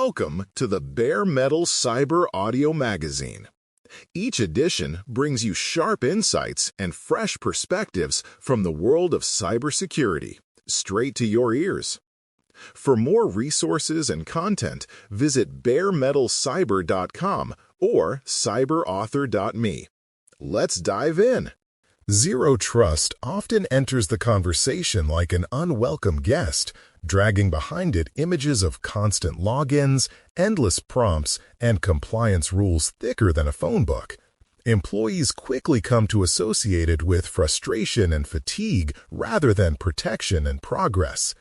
Welcome to the Bare Metal Cyber Audio Magazine. Each edition brings you sharp insights and fresh perspectives from the world of cybersecurity, straight to your ears. For more resources and content, visit baremetalcyber.com or cyberauthor.me. Let's dive in. Zero trust often enters the conversation like an unwelcome guest, dragging behind it images of constant logins, endless prompts, and compliance rules thicker than a phone book. Employees quickly come to associate it with frustration and fatigue rather than protection and progress.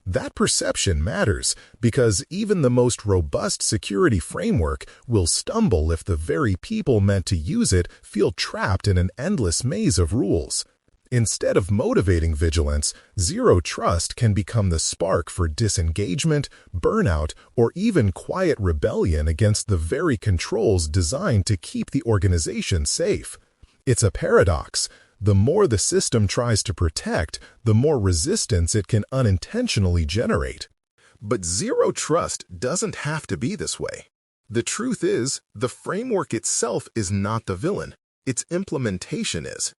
That perception matters because even the most robust security framework will stumble if the very people meant to use it feel trapped in an endless maze of rules. Instead of motivating vigilance, zero trust can become the spark for disengagement, burnout, or even quiet rebellion against the very controls designed to keep the organization safe. It's a paradox. The more the system tries to protect, the more resistance it can unintentionally generate. But zero trust doesn't have to be this way. The truth is, the framework itself is not the villain. Its implementation is.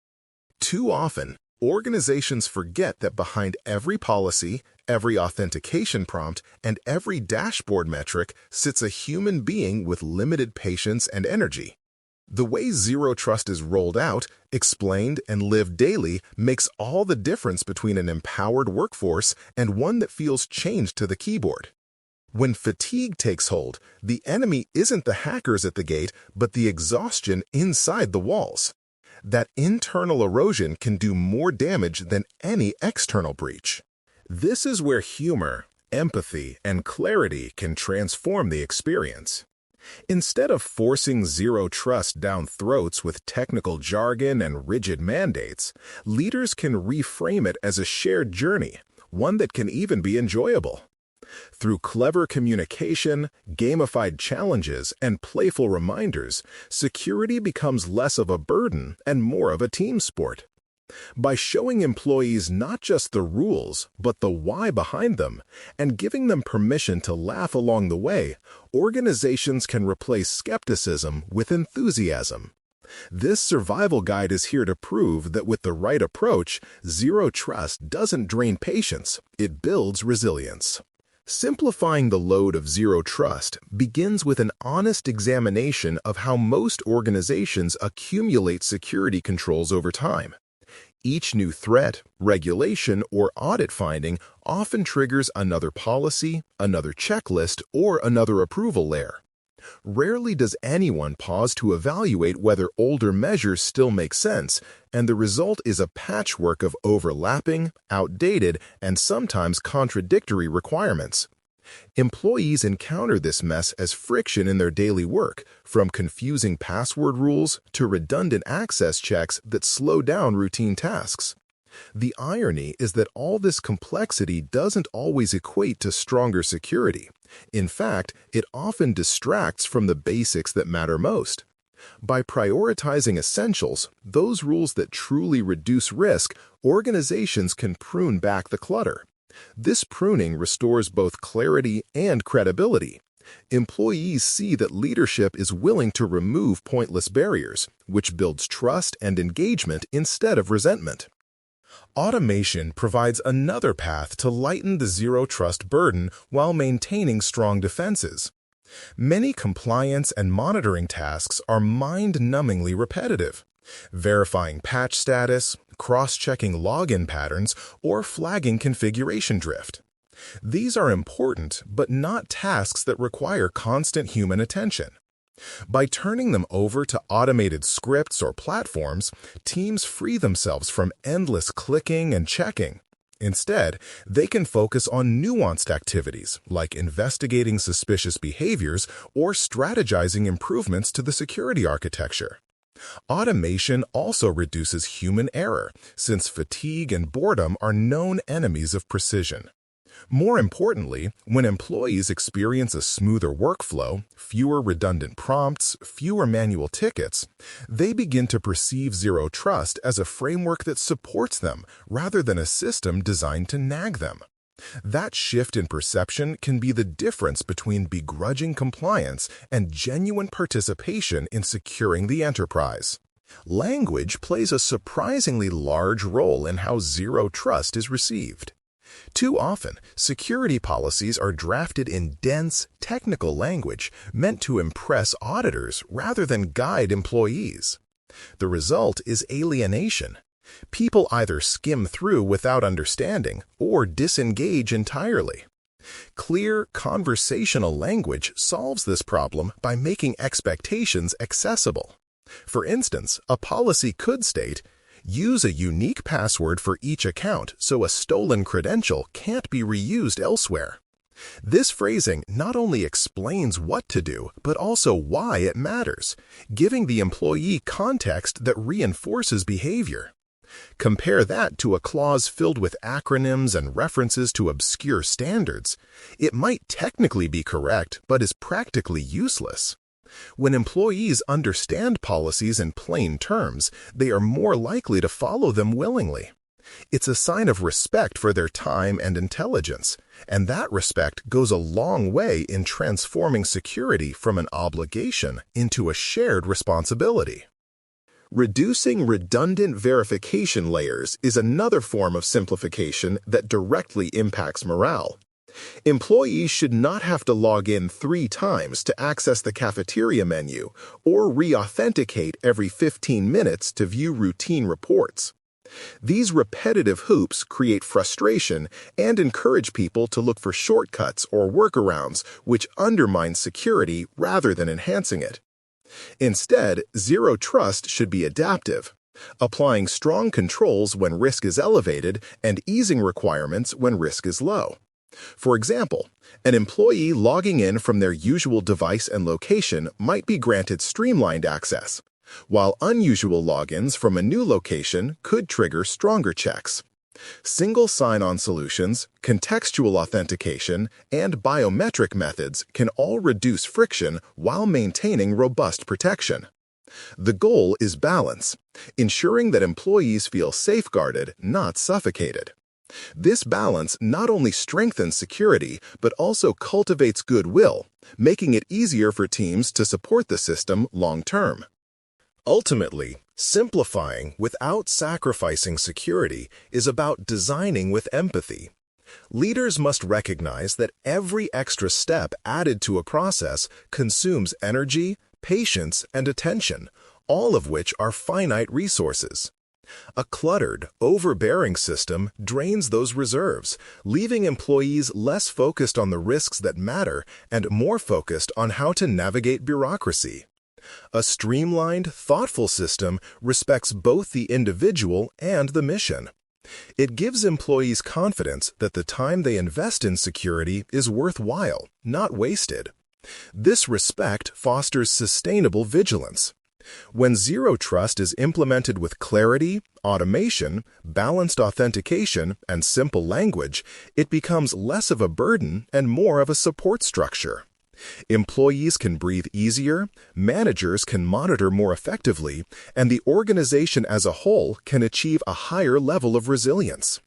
Too often, organizations forget that behind every policy, every authentication prompt, and every dashboard metric sits a human being with limited patience and energy. The way zero trust is rolled out, explained, and lived daily makes all the difference between an empowered workforce and one that feels chained to the keyboard. When fatigue takes hold, the enemy isn't the hackers at the gate, but the exhaustion inside the walls. That internal erosion can do more damage than any external breach. This is where humor, empathy, and clarity can transform the experience. Instead of forcing zero trust down throats with technical jargon and rigid mandates, leaders can reframe it as a shared journey, one that can even be enjoyable. Through clever communication, gamified challenges, and playful reminders, security becomes less of a burden and more of a team sport. By showing employees not just the rules, but the why behind them, and giving them permission to laugh along the way, organizations can replace skepticism with enthusiasm. This survival guide is here to prove that with the right approach, zero trust doesn't drain patience, it builds resilience. Simplifying the load of zero trust begins with an honest examination of how most organizations accumulate security controls over time. Each new threat, regulation, or audit finding often triggers another policy, another checklist, or another approval layer. Rarely does anyone pause to evaluate whether older measures still make sense, and the result is a patchwork of overlapping, outdated, and sometimes contradictory requirements. Employees encounter this mess as friction in their daily work, from confusing password rules to redundant access checks that slow down routine tasks. The irony is that all this complexity doesn't always equate to stronger security. In fact, it often distracts from the basics that matter most. By prioritizing essentials, those rules that truly reduce risk, organizations can prune back the clutter. This pruning restores both clarity and credibility. Employees see that leadership is willing to remove pointless barriers, which builds trust and engagement instead of resentment. Automation provides another path to lighten the zero trust burden while maintaining strong defenses. Many compliance and monitoring tasks are mind-numbingly repetitive. Verifying patch status, cross-checking login patterns, or flagging configuration drift. These are important, but not tasks that require constant human attention. By turning them over to automated scripts or platforms, teams free themselves from endless clicking and checking. Instead, they can focus on nuanced activities like investigating suspicious behaviors or strategizing improvements to the security architecture. Automation also reduces human error, since fatigue and boredom are known enemies of precision. More importantly, when employees experience a smoother workflow, fewer redundant prompts, fewer manual tickets, they begin to perceive zero trust as a framework that supports them rather than a system designed to nag them. That shift in perception can be the difference between begrudging compliance and genuine participation in securing the enterprise. Language plays a surprisingly large role in how zero trust is received. Too often, security policies are drafted in dense, technical language meant to impress auditors rather than guide employees. The result is alienation. People either skim through without understanding or disengage entirely. Clear, conversational language solves this problem by making expectations accessible. For instance, a policy could state, "Use a unique password for each account so a stolen credential can't be reused elsewhere." This phrasing not only explains what to do, but also why it matters, giving the employee context that reinforces behavior. Compare that to a clause filled with acronyms and references to obscure standards. It might technically be correct, but is practically useless. When employees understand policies in plain terms, they are more likely to follow them willingly. It's a sign of respect for their time and intelligence, and that respect goes a long way in transforming security from an obligation into a shared responsibility. Reducing redundant verification layers is another form of simplification that directly impacts morale. Employees should not have to log in 3 times to access the cafeteria menu or re-authenticate every 15 minutes to view routine reports. These repetitive hoops create frustration and encourage people to look for shortcuts or workarounds, which undermine security rather than enhancing it. Instead, zero trust should be adaptive, applying strong controls when risk is elevated and easing requirements when risk is low. For example, an employee logging in from their usual device and location might be granted streamlined access, while unusual logins from a new location could trigger stronger checks. Single sign-on solutions, contextual authentication, and biometric methods can all reduce friction while maintaining robust protection. The goal is balance, ensuring that employees feel safeguarded, not suffocated. This balance not only strengthens security, but also cultivates goodwill, making it easier for teams to support the system long-term. Ultimately, simplifying without sacrificing security is about designing with empathy. Leaders must recognize that every extra step added to a process consumes energy, patience, and attention, all of which are finite resources. A cluttered, overbearing system drains those reserves, leaving employees less focused on the risks that matter and more focused on how to navigate bureaucracy. A streamlined, thoughtful system respects both the individual and the mission. It gives employees confidence that the time they invest in security is worthwhile, not wasted. This respect fosters sustainable vigilance. When zero trust is implemented with clarity, automation, balanced authentication, and simple language, it becomes less of a burden and more of a support structure. Employees can breathe easier, managers can monitor more effectively, and the organization as a whole can achieve a higher level of resilience.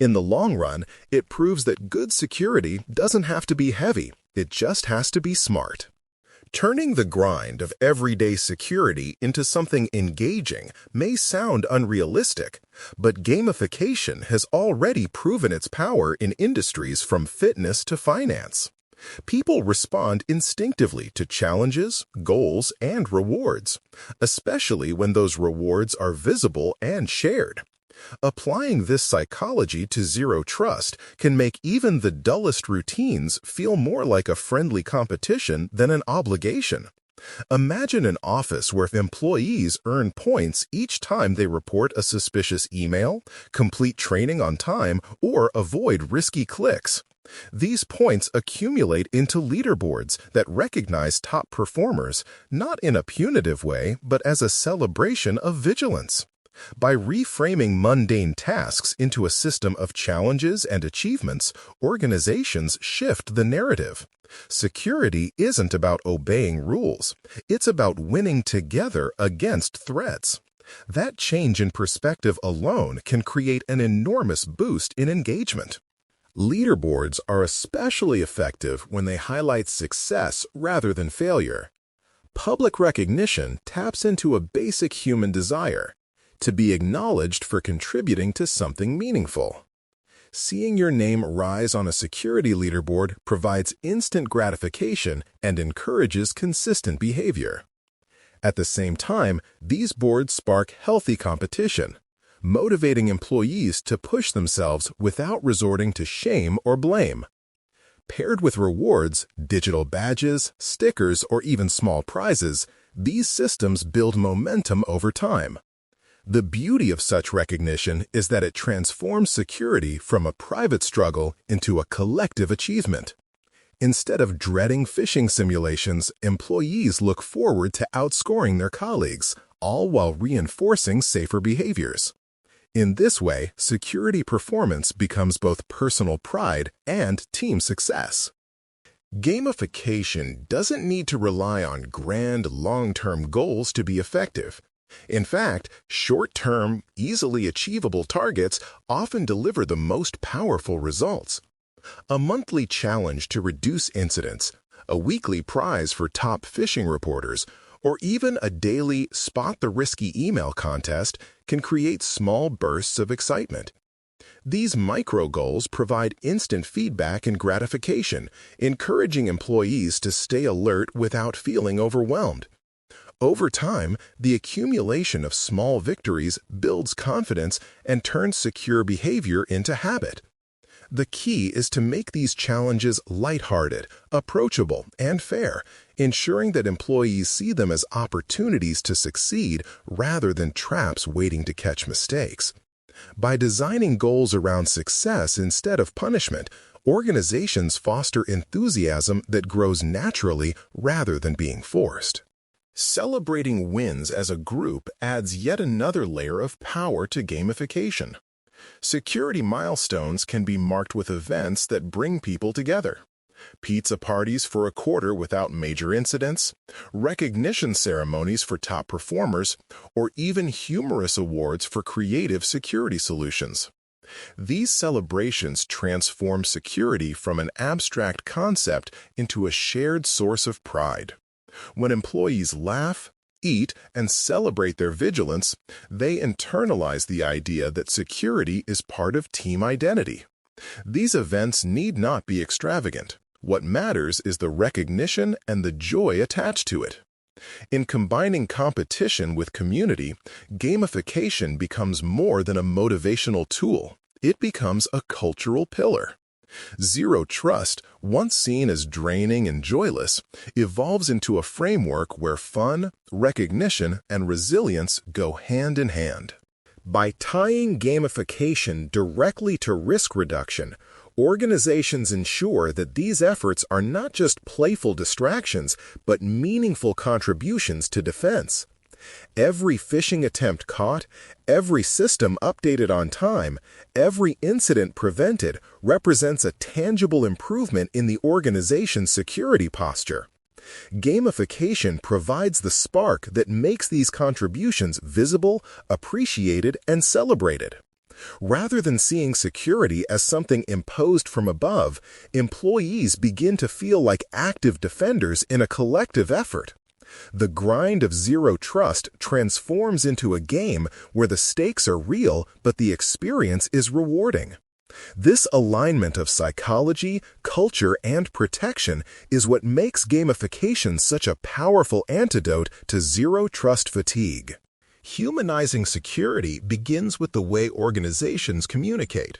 In the long run, it proves that good security doesn't have to be heavy, it just has to be smart. Turning the grind of everyday security into something engaging may sound unrealistic, but gamification has already proven its power in industries from fitness to finance. People respond instinctively to challenges, goals, and rewards, especially when those rewards are visible and shared. Applying this psychology to zero trust can make even the dullest routines feel more like a friendly competition than an obligation. Imagine an office where employees earn points each time they report a suspicious email, complete training on time, or avoid risky clicks. These points accumulate into leaderboards that recognize top performers, not in a punitive way, but as a celebration of vigilance. By reframing mundane tasks into a system of challenges and achievements, organizations shift the narrative. Security isn't about obeying rules. It's about winning together against threats. That change in perspective alone can create an enormous boost in engagement. Leaderboards are especially effective when they highlight success rather than failure. Public recognition taps into a basic human desire to be acknowledged for contributing to something meaningful. Seeing your name rise on a security leaderboard provides instant gratification and encourages consistent behavior. At the same time, these boards spark healthy competition, motivating employees to push themselves without resorting to shame or blame. Paired with rewards, digital badges, stickers, or even small prizes, these systems build momentum over time. The beauty of such recognition is that it transforms security from a private struggle into a collective achievement. Instead of dreading phishing simulations, employees look forward to outscoring their colleagues, all while reinforcing safer behaviors. In this way, security performance becomes both personal pride and team success. Gamification doesn't need to rely on grand, long-term goals to be effective. In fact, short-term, easily achievable targets often deliver the most powerful results. A monthly challenge to reduce incidents, a weekly prize for top phishing reporters, or even a daily spot the risky email contest can create small bursts of excitement. These micro goals provide instant feedback and gratification, encouraging employees to stay alert without feeling overwhelmed. Over time, the accumulation of small victories builds confidence and turns secure behavior into habit. The key is to make these challenges lighthearted, approachable, and fair, ensuring that employees see them as opportunities to succeed rather than traps waiting to catch mistakes. By designing goals around success instead of punishment, organizations foster enthusiasm that grows naturally rather than being forced. Celebrating wins as a group adds yet another layer of power to gamification. Security milestones can be marked with events that bring people together. Pizza parties for a quarter without major incidents, recognition ceremonies for top performers, or even humorous awards for creative security solutions. These celebrations transform security from an abstract concept into a shared source of pride. When employees laugh, eat, and celebrate their vigilance, they internalize the idea that security is part of team identity. These events need not be extravagant. What matters is the recognition and the joy attached to it. In combining competition with community, gamification becomes more than a motivational tool. It becomes a cultural pillar. Zero trust, once seen as draining and joyless, evolves into a framework where fun, recognition, and resilience go hand in hand. By tying gamification directly to risk reduction, organizations ensure that these efforts are not just playful distractions, but meaningful contributions to defense. Every phishing attempt caught, every system updated on time, every incident prevented represents a tangible improvement in the organization's security posture. Gamification provides the spark that makes these contributions visible, appreciated, and celebrated. Rather than seeing security as something imposed from above, employees begin to feel like active defenders in a collective effort. The grind of zero trust transforms into a game where the stakes are real but the experience is rewarding. This alignment of psychology, culture, and protection is what makes gamification such a powerful antidote to zero trust fatigue. Humanizing security begins with the way organizations communicate.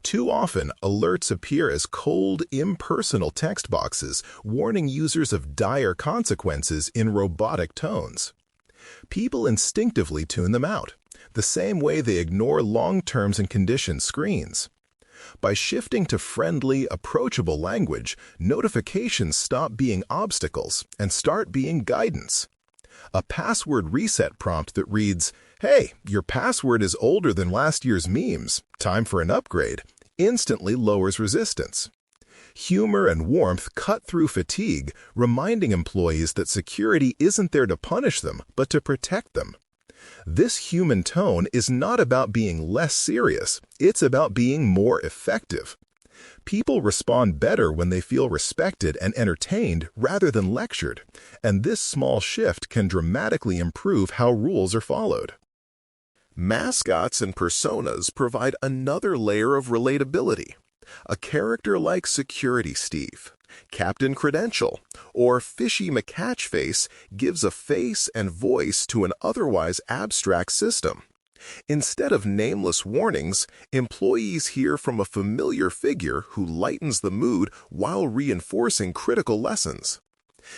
Too often, alerts appear as cold, impersonal text boxes, warning users of dire consequences in robotic tones. People instinctively tune them out, the same way they ignore long terms and conditions screens. By shifting to friendly, approachable language, notifications stop being obstacles and start being guidance. A password reset prompt that reads, "Hey, your password is older than last year's memes. Time for an upgrade," instantly lowers resistance. Humor and warmth cut through fatigue, reminding employees that security isn't there to punish them, but to protect them. This human tone is not about being less serious, it's about being more effective. People respond better when they feel respected and entertained rather than lectured, and this small shift can dramatically improve how rules are followed. Mascots and personas provide another layer of relatability. A character like Security Steve, Captain Credential, or Fishy McCatchface gives a face and voice to an otherwise abstract system. Instead of nameless warnings, employees hear from a familiar figure who lightens the mood while reinforcing critical lessons.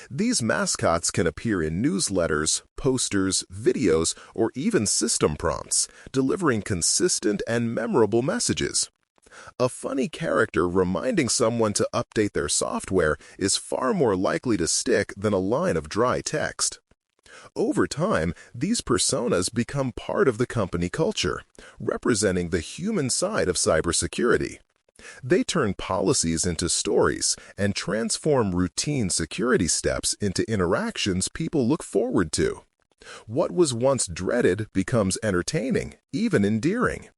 These mascots can appear in newsletters, posters, videos, or even system prompts, delivering consistent and memorable messages. A funny character reminding someone to update their software is far more likely to stick than a line of dry text. Over time, these personas become part of the company culture, representing the human side of cybersecurity. They turn policies into stories and transform routine security steps into interactions people look forward to. What was once dreaded becomes entertaining, even endearing.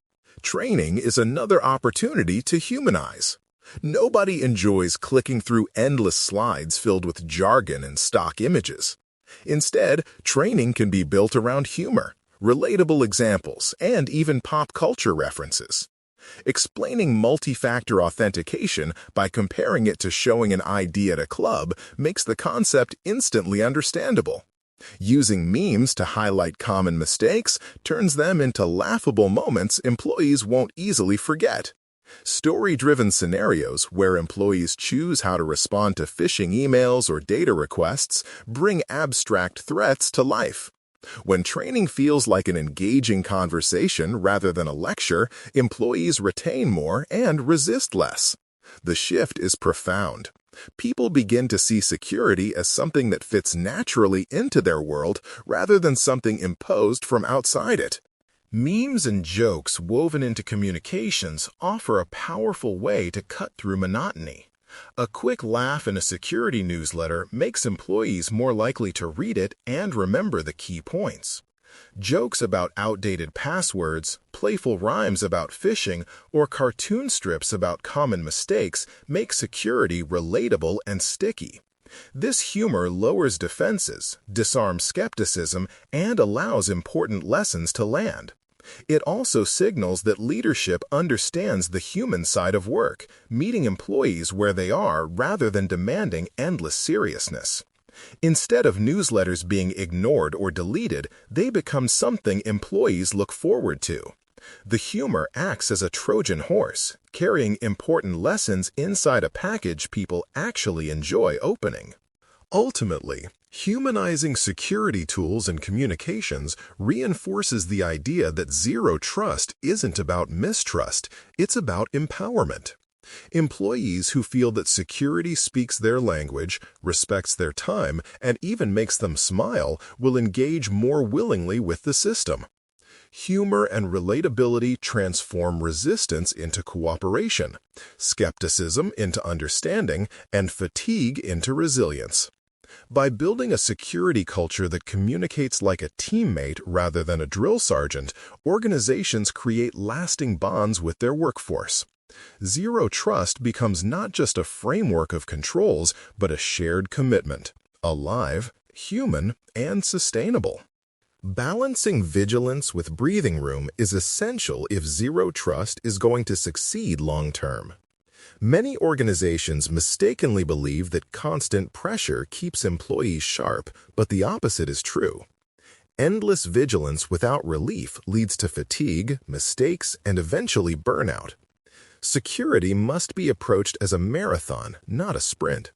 Training is another opportunity to humanize. Nobody enjoys clicking through endless slides filled with jargon and stock images. Instead, training can be built around humor, relatable examples, and even pop culture references. Explaining multi-factor authentication by comparing it to showing an ID at a club makes the concept instantly understandable. Using memes to highlight common mistakes turns them into laughable moments employees won't easily forget. Story-driven scenarios where employees choose how to respond to phishing emails or data requests bring abstract threats to life. When training feels like an engaging conversation rather than a lecture, employees retain more and resist less. The shift is profound. People begin to see security as something that fits naturally into their world rather than something imposed from outside it. Memes and jokes woven into communications offer a powerful way to cut through monotony. A quick laugh in a security newsletter makes employees more likely to read it and remember the key points. Jokes about outdated passwords, playful rhymes about phishing, or cartoon strips about common mistakes make security relatable and sticky. This humor lowers defenses, disarms skepticism, and allows important lessons to land. It also signals that leadership understands the human side of work, meeting employees where they are rather than demanding endless seriousness. Instead of newsletters being ignored or deleted, they become something employees look forward to. The humor acts as a Trojan horse, carrying important lessons inside a package people actually enjoy opening. Ultimately, humanizing security tools and communications reinforces the idea that zero trust isn't about mistrust, it's about empowerment. Employees who feel that security speaks their language, respects their time, and even makes them smile will engage more willingly with the system. Humor and relatability transform resistance into cooperation, skepticism into understanding, and fatigue into resilience. By building a security culture that communicates like a teammate rather than a drill sergeant, organizations create lasting bonds with their workforce. Zero trust becomes not just a framework of controls, but a shared commitment, alive, human, and sustainable. Balancing vigilance with breathing room is essential if zero trust is going to succeed long-term. Many organizations mistakenly believe that constant pressure keeps employees sharp, but the opposite is true. Endless vigilance without relief leads to fatigue, mistakes, and eventually burnout. Security must be approached as a marathon, not a sprint.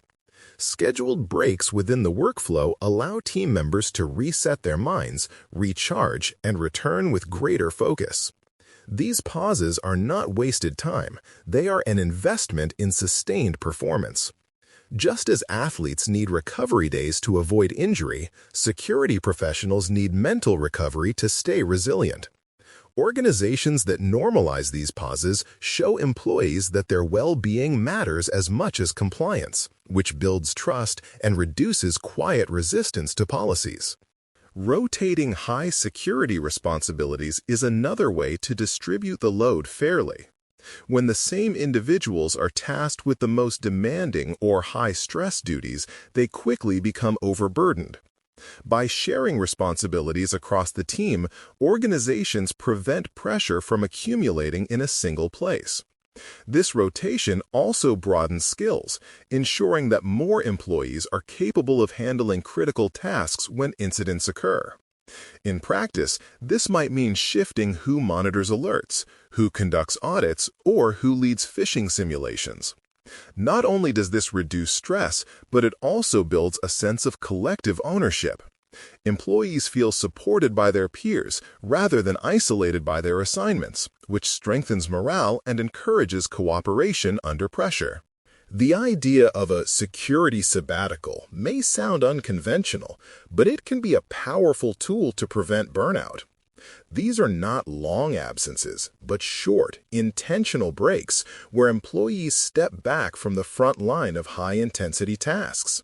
Scheduled breaks within the workflow allow team members to reset their minds, recharge, and return with greater focus. These pauses are not wasted time, they are an investment in sustained performance. Just as athletes need recovery days to avoid injury, security professionals need mental recovery to stay resilient. Organizations that normalize these pauses show employees that their well-being matters as much as compliance, which builds trust and reduces quiet resistance to policies. Rotating high security responsibilities is another way to distribute the load fairly. When the same individuals are tasked with the most demanding or high-stress duties, they quickly become overburdened. By sharing responsibilities across the team, organizations prevent pressure from accumulating in a single place. This rotation also broadens skills, ensuring that more employees are capable of handling critical tasks when incidents occur. In practice, this might mean shifting who monitors alerts, who conducts audits, or who leads phishing simulations. Not only does this reduce stress, but it also builds a sense of collective ownership. Employees feel supported by their peers rather than isolated by their assignments, which strengthens morale and encourages cooperation under pressure. The idea of a security sabbatical may sound unconventional, but it can be a powerful tool to prevent burnout. These are not long absences, but short, intentional breaks where employees step back from the front line of high-intensity tasks.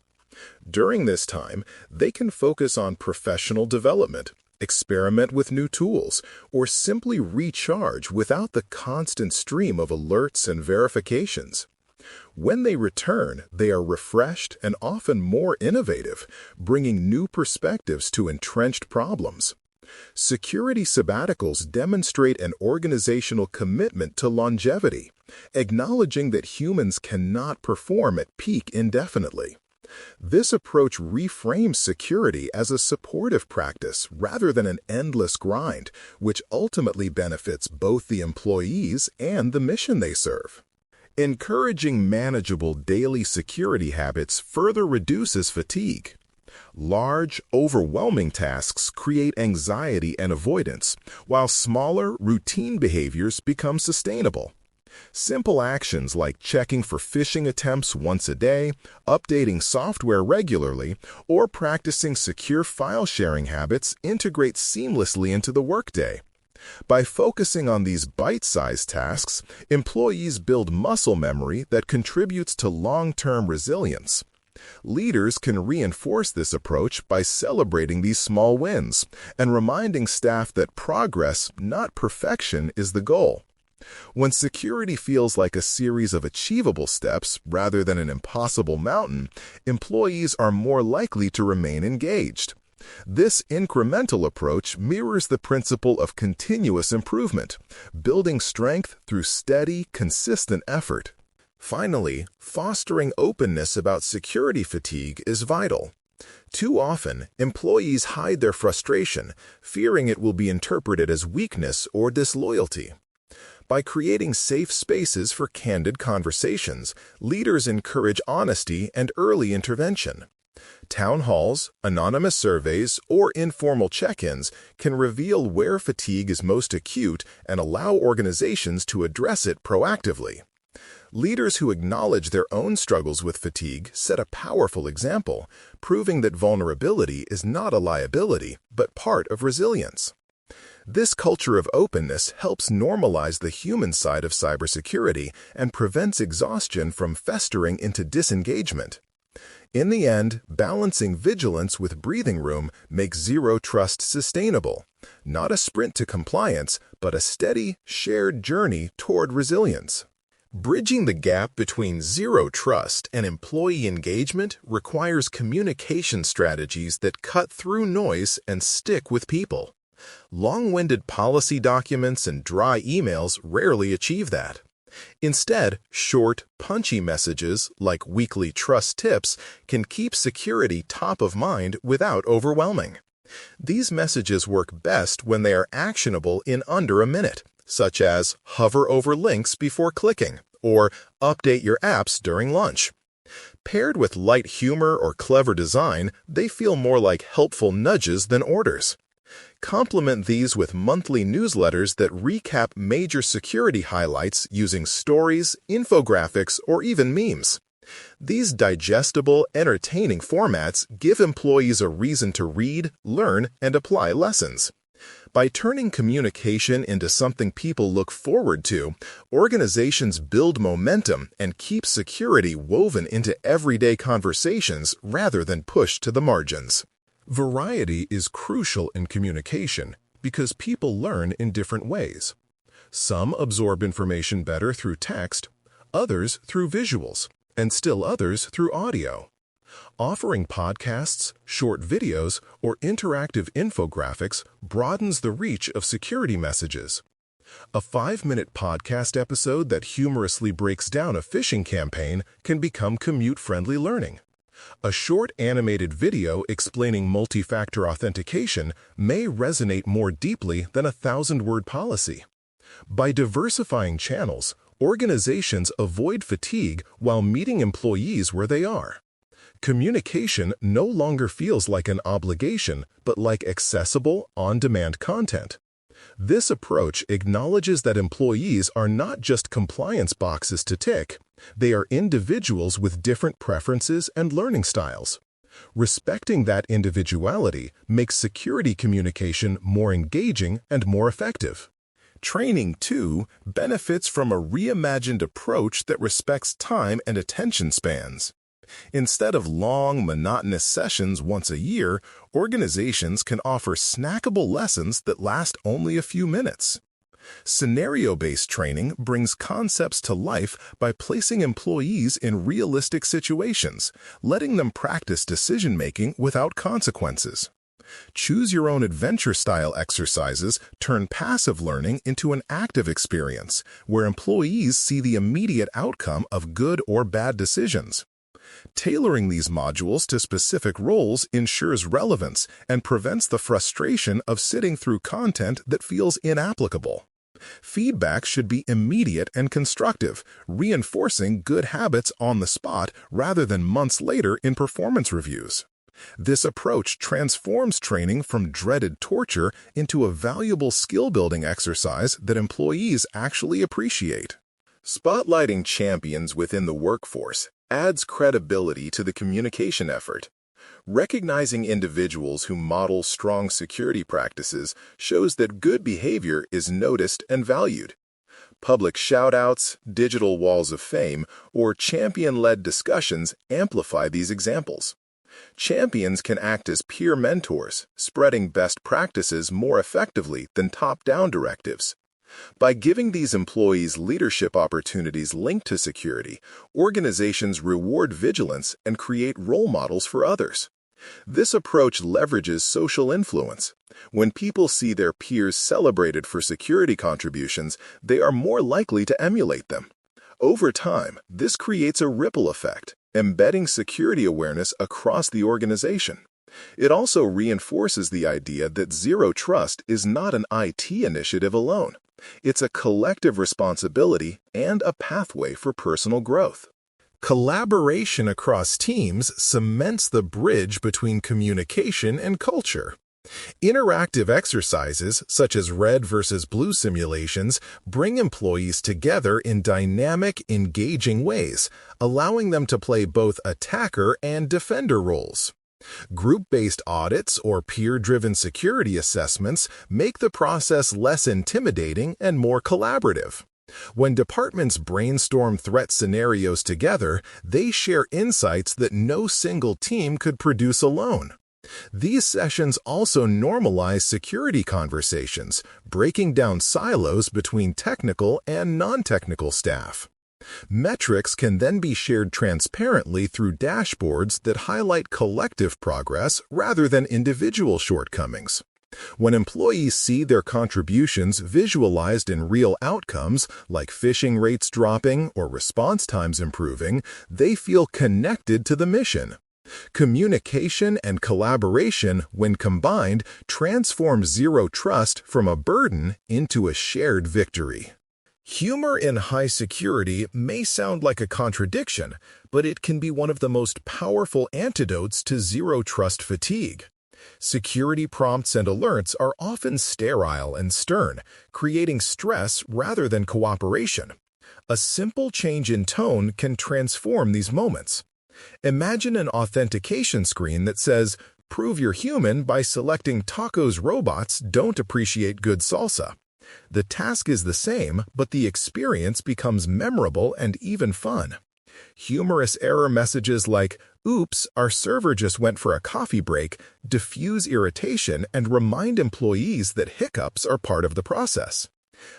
During this time, they can focus on professional development, experiment with new tools, or simply recharge without the constant stream of alerts and verifications. When they return, they are refreshed and often more innovative, bringing new perspectives to entrenched problems. Security sabbaticals demonstrate an organizational commitment to longevity, acknowledging that humans cannot perform at peak indefinitely. This approach reframes security as a supportive practice rather than an endless grind, which ultimately benefits both the employees and the mission they serve. Encouraging manageable daily security habits further reduces fatigue. Large, overwhelming tasks create anxiety and avoidance, while smaller, routine behaviors become sustainable. Simple actions like checking for phishing attempts once a day, updating software regularly, or practicing secure file sharing habits integrate seamlessly into the workday. By focusing on these bite-sized tasks, employees build muscle memory that contributes to long-term resilience. Leaders can reinforce this approach by celebrating these small wins and reminding staff that progress, not perfection, is the goal. When security feels like a series of achievable steps rather than an impossible mountain, employees are more likely to remain engaged. This incremental approach mirrors the principle of continuous improvement, building strength through steady, consistent effort. Finally, fostering openness about security fatigue is vital. Too often, employees hide their frustration, fearing it will be interpreted as weakness or disloyalty. By creating safe spaces for candid conversations, leaders encourage honesty and early intervention. Town halls, anonymous surveys, or informal check-ins can reveal where fatigue is most acute and allow organizations to address it proactively. Leaders who acknowledge their own struggles with fatigue set a powerful example, proving that vulnerability is not a liability, but part of resilience. This culture of openness helps normalize the human side of cybersecurity and prevents exhaustion from festering into disengagement. In the end, balancing vigilance with breathing room makes zero trust sustainable, not a sprint to compliance, but a steady, shared journey toward resilience. Bridging the gap between zero trust and employee engagement requires communication strategies that cut through noise and stick with people. Long-winded policy documents and dry emails rarely achieve that. Instead, short, punchy messages like weekly trust tips can keep security top of mind without overwhelming. These messages work best when they are actionable in under a minute, such as hover over links before clicking or update your apps during lunch. Paired with light humor or clever design, they feel more like helpful nudges than orders. Complement these with monthly newsletters that recap major security highlights using stories, infographics, or even memes. These digestible, entertaining formats give employees a reason to read, learn, and apply lessons. By turning communication into something people look forward to, organizations build momentum and keep security woven into everyday conversations rather than pushed to the margins. Variety is crucial in communication because people learn in different ways. Some absorb information better through text, others through visuals, and still others through audio. Offering podcasts, short videos, or interactive infographics broadens the reach of security messages. A 5-minute podcast episode that humorously breaks down a phishing campaign can become commute-friendly learning. A short animated video explaining multi-factor authentication may resonate more deeply than a 1,000-word policy. By diversifying channels, organizations avoid fatigue while meeting employees where they are. Communication no longer feels like an obligation, but like accessible, on-demand content. This approach acknowledges that employees are not just compliance boxes to tick, they are individuals with different preferences and learning styles. Respecting that individuality makes security communication more engaging and more effective. Training, too, benefits from a reimagined approach that respects time and attention spans. Instead of long, monotonous sessions once a year, organizations can offer snackable lessons that last only a few minutes. Scenario-based training brings concepts to life by placing employees in realistic situations, letting them practice decision-making without consequences. Choose-your-own-adventure-style exercises turn passive learning into an active experience, where employees see the immediate outcome of good or bad decisions. Tailoring these modules to specific roles ensures relevance and prevents the frustration of sitting through content that feels inapplicable. Feedback should be immediate and constructive, reinforcing good habits on the spot rather than months later in performance reviews. This approach transforms training from dreaded torture into a valuable skill-building exercise that employees actually appreciate. Spotlighting champions within the workforce adds credibility to the communication effort. Recognizing individuals who model strong security practices shows that good behavior is noticed and valued. Public shout-outs, digital walls of fame, or champion-led discussions amplify these examples. Champions can act as peer mentors, spreading best practices more effectively than top-down directives. By giving these employees leadership opportunities linked to security, organizations reward vigilance and create role models for others. This approach leverages social influence. When people see their peers celebrated for security contributions, they are more likely to emulate them. Over time, this creates a ripple effect, embedding security awareness across the organization. It also reinforces the idea that zero trust is not an IT initiative alone. It's a collective responsibility and a pathway for personal growth. Collaboration across teams cements the bridge between communication and culture. Interactive exercises, such as red versus blue simulations, bring employees together in dynamic, engaging ways, allowing them to play both attacker and defender roles. Group-based audits or peer-driven security assessments make the process less intimidating and more collaborative. When departments brainstorm threat scenarios together, they share insights that no single team could produce alone. These sessions also normalize security conversations, breaking down silos between technical and non-technical staff. Metrics can then be shared transparently through dashboards that highlight collective progress rather than individual shortcomings. When employees see their contributions visualized in real outcomes, like phishing rates dropping or response times improving, they feel connected to the mission. Communication and collaboration, when combined, transform zero trust from a burden into a shared victory. Humor in high security may sound like a contradiction, but it can be one of the most powerful antidotes to zero trust fatigue. Security prompts and alerts are often sterile and stern, creating stress rather than cooperation. A simple change in tone can transform these moments. Imagine an authentication screen that says, "Prove you're human by selecting tacos robots don't appreciate good salsa." The task is the same, but the experience becomes memorable and even fun. Humorous error messages like, "Oops, our server just went for a coffee break," diffuse irritation and remind employees that hiccups are part of the process.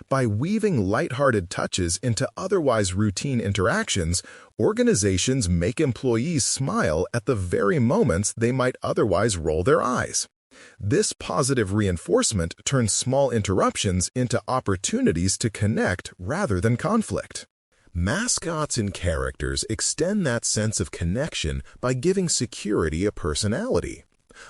By weaving lighthearted touches into otherwise routine interactions, organizations make employees smile at the very moments they might otherwise roll their eyes. This positive reinforcement turns small interruptions into opportunities to connect rather than conflict. Mascots and characters extend that sense of connection by giving security a personality.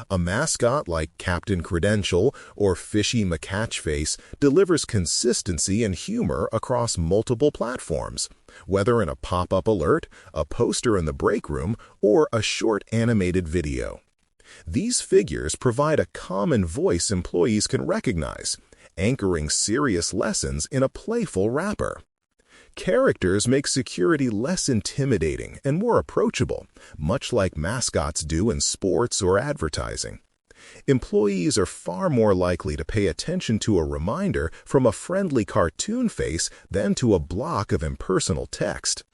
A mascot like Captain Credential or Fishy McCatchface delivers consistency and humor across multiple platforms, whether in a pop-up alert, a poster in the break room, or a short animated video. These figures provide a common voice employees can recognize, anchoring serious lessons in a playful wrapper. Characters make security less intimidating and more approachable, much like mascots do in sports or advertising. Employees are far more likely to pay attention to a reminder from a friendly cartoon face than to a block of impersonal text.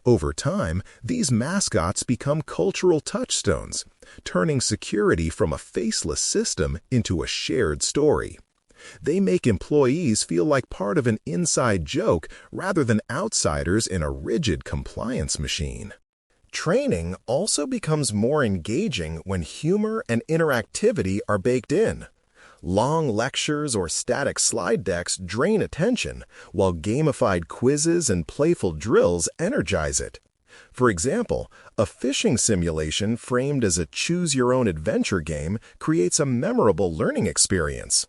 Over time, these mascots become cultural touchstones, turning security from a faceless system into a shared story. They make employees feel like part of an inside joke rather than outsiders in a rigid compliance machine. Training also becomes more engaging when humor and interactivity are baked in. Long lectures or static slide decks drain attention, while gamified quizzes and playful drills energize it. For example, a fishing simulation framed as a choose-your-own-adventure game creates a memorable learning experience.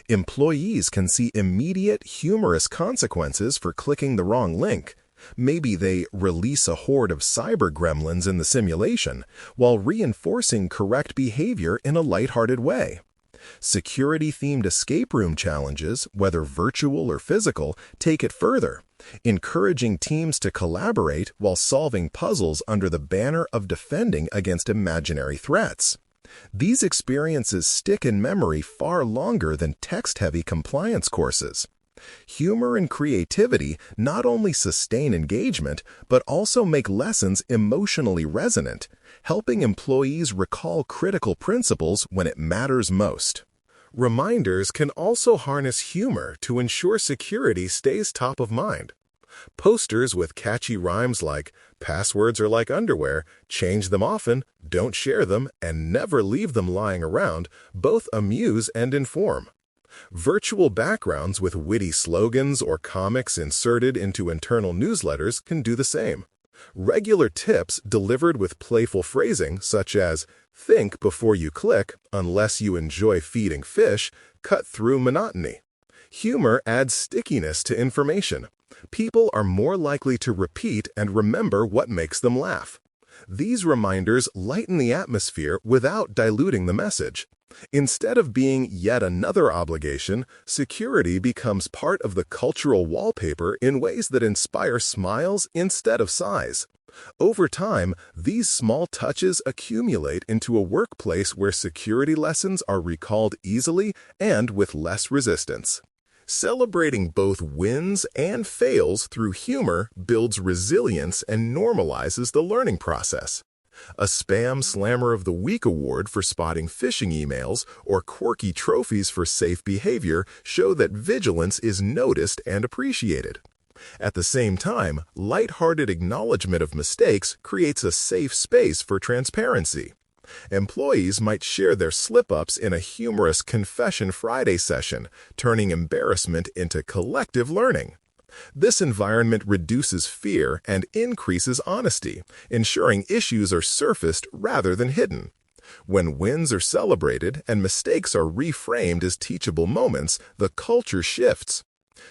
Employees can see immediate, humorous consequences for clicking the wrong link. Maybe they release a horde of cyber gremlins in the simulation, while reinforcing correct behavior in a lighthearted way. Security-themed escape room challenges, whether virtual or physical, take it further, encouraging teams to collaborate while solving puzzles under the banner of defending against imaginary threats. These experiences stick in memory far longer than text-heavy compliance courses. Humor and creativity not only sustain engagement, but also make lessons emotionally resonant, helping employees recall critical principles when it matters most. Reminders can also harness humor to ensure security stays top of mind. Posters with catchy rhymes like "passwords are like underwear, change them often, don't share them, and never leave them lying around" both amuse and inform. Virtual backgrounds with witty slogans or comics inserted into internal newsletters can do the same. Regular tips delivered with playful phrasing such as "think before you click, unless you enjoy feeding fish," cut through monotony. Humor adds stickiness to information. People are more likely to repeat and remember what makes them laugh. These reminders lighten the atmosphere without diluting the message. Instead of being yet another obligation, security becomes part of the cultural wallpaper in ways that inspire smiles instead of sighs. Over time, these small touches accumulate into a workplace where security lessons are recalled easily and with less resistance. Celebrating both wins and fails through humor builds resilience and normalizes the learning process. A Spam Slammer of the Week award for spotting phishing emails or quirky trophies for safe behavior show that vigilance is noticed and appreciated. At the same time, lighthearted acknowledgement of mistakes creates a safe space for transparency. Employees might share their slip-ups in a humorous Confession Friday session, turning embarrassment into collective learning. This environment reduces fear and increases honesty, ensuring issues are surfaced rather than hidden. When wins are celebrated and mistakes are reframed as teachable moments, the culture shifts.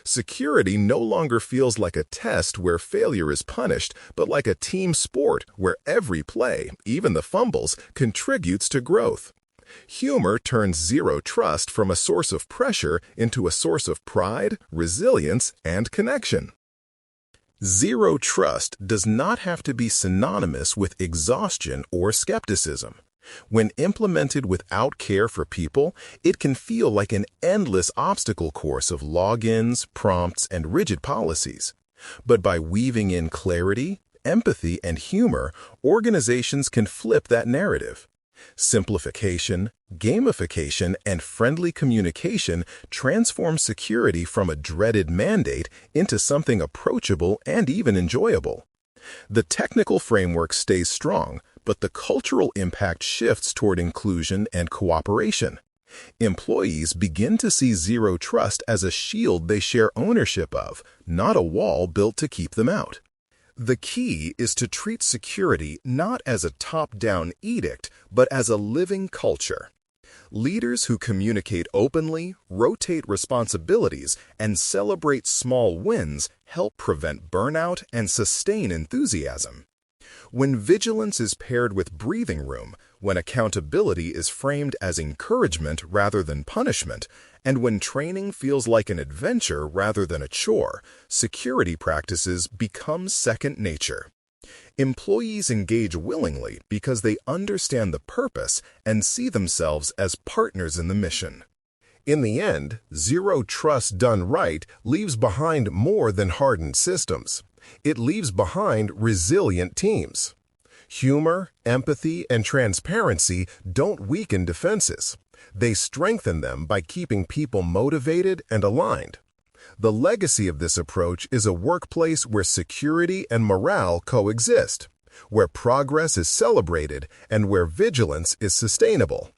Security no longer feels like a test where failure is punished, but like a team sport where every play, even the fumbles, contributes to growth. Humor turns zero trust from a source of pressure into a source of pride, resilience, and connection. Zero trust does not have to be synonymous with exhaustion or skepticism. When implemented without care for people, it can feel like an endless obstacle course of logins, prompts, and rigid policies. But by weaving in clarity, empathy, and humor, organizations can flip that narrative. Simplification, gamification, and friendly communication transform security from a dreaded mandate into something approachable and even enjoyable. The technical framework stays strong, but the cultural impact shifts toward inclusion and cooperation. Employees begin to see zero trust as a shield they share ownership of, not a wall built to keep them out. The key is to treat security not as a top-down edict, but as a living culture. Leaders who communicate openly, rotate responsibilities, and celebrate small wins help prevent burnout and sustain enthusiasm. When vigilance is paired with breathing room, when accountability is framed as encouragement rather than punishment, and when training feels like an adventure rather than a chore, security practices become second nature. Employees engage willingly because they understand the purpose and see themselves as partners in the mission. In the end, zero trust done right leaves behind more than hardened systems. It leaves behind resilient teams. Humor, empathy, and transparency don't weaken defenses. They strengthen them by keeping people motivated and aligned. The legacy of this approach is a workplace where security and morale coexist, where progress is celebrated, and where vigilance is sustainable.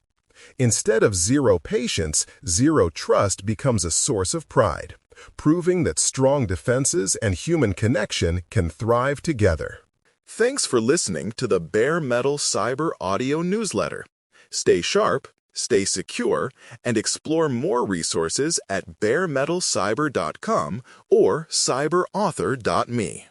Instead of zero patience, zero trust becomes a source of pride, proving that strong defenses and human connection can thrive together. Thanks for listening to the Bare Metal Cyber Audio Newsletter. Stay sharp, stay secure, and explore more resources at baremetalcyber.com or cyberauthor.me.